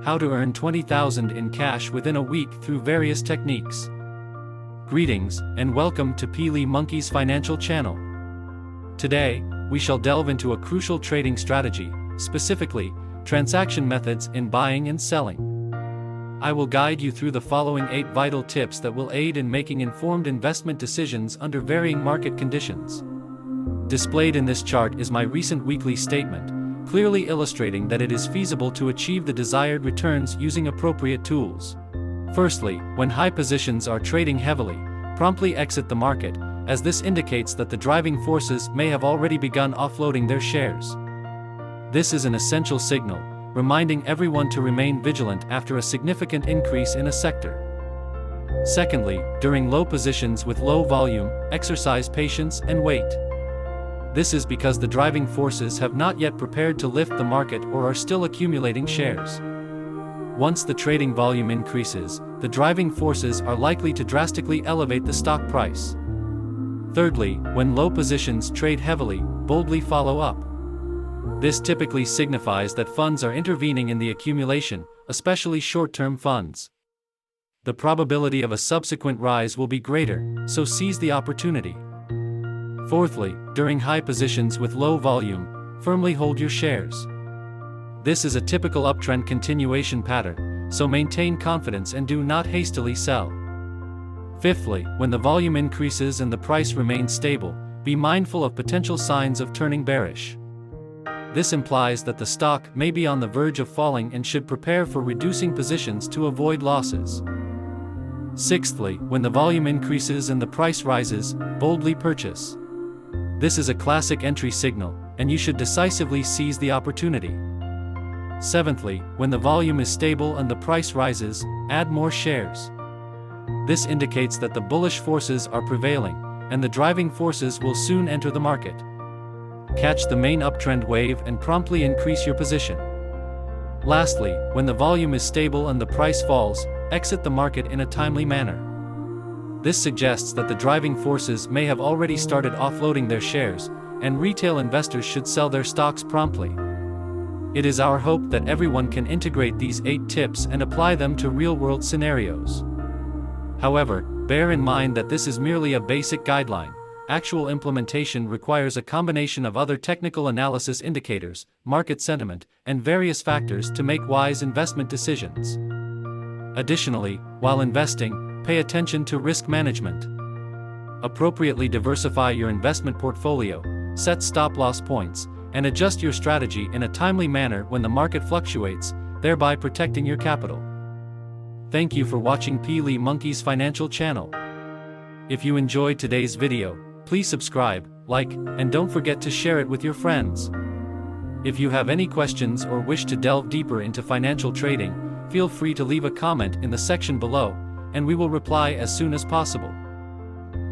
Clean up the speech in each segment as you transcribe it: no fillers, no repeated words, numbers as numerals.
how to earn $20,000 in cash within a week through various techniques. Greetings, and welcome to PiliMonkey's financial channel. Today, we shall delve into a crucial trading strategy, specifically, transaction methods in buying and selling. I will guide you through the following 8 vital tips that will aid in making informed investment decisions under varying market conditions. Displayed in this chart is my recent weekly statement, clearly illustrating that it is feasible to achieve the desired returns using appropriate tools. Firstly, when high positions are trading heavily, promptly exit the market, as this indicates that the driving forces may have already begun offloading their shares. This is an essential signal, reminding everyone to remain vigilant after a significant increase in a sector. Secondly, during low positions with low volume, exercise patience and wait. This is because the driving forces have not yet prepared to lift the market or are still accumulating shares. Once the trading volume increases, the driving forces are likely to drastically elevate the stock price. Thirdly, when low positions trade heavily, boldly follow up. This typically signifies that funds are intervening in the accumulation, especially short-term funds. The probability of a subsequent rise will be greater, so seize the opportunity. Fourthly, during high positions with low volume, firmly hold your shares. This is a typical uptrend continuation pattern, so maintain confidence and do not hastily sell. Fifthly, when the volume increases and the price remains stable, be mindful of potential signs of turning bearish. This implies that the stock may be on the verge of falling and should prepare for reducing positions to avoid losses. Sixthly, when the volume increases and the price rises, boldly purchase. This is a classic entry signal, and you should decisively seize the opportunity. Seventhly, when the volume is stable and the price rises, add more shares. This indicates that the bullish forces are prevailing, and the driving forces will soon enter the market. Catch the main uptrend wave and promptly increase your position. Lastly, when the volume is stable and the price falls, exit the market in a timely manner. This suggests that the driving forces may have already started offloading their shares, and retail investors should sell their stocks promptly. It is our hope that everyone can integrate these 8 tips and apply them to real-world scenarios. However, bear in mind that this is merely a basic guideline. Actual implementation requires a combination of other technical analysis indicators, market sentiment, and various factors to make wise investment decisions. Additionally, while investing, pay attention to risk management. Appropriately diversify your investment portfolio, set stop-loss points, and adjust your strategy in a timely manner when the market fluctuates, thereby protecting your capital. Thank you for watching PiliMonkey's financial channel. If you enjoyed today's video, please subscribe, like, and don't forget to share it with your friends. If you have any questions or wish to delve deeper into financial trading, feel free to leave a comment in the section below, and we will reply as soon as possible.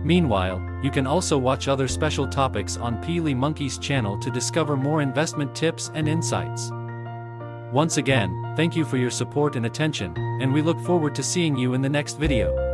Meanwhile, you can also watch other special topics on PiliMonkey's channel to discover more investment tips and insights. Once again, thank you for your support and attention, and we look forward to seeing you in the next video.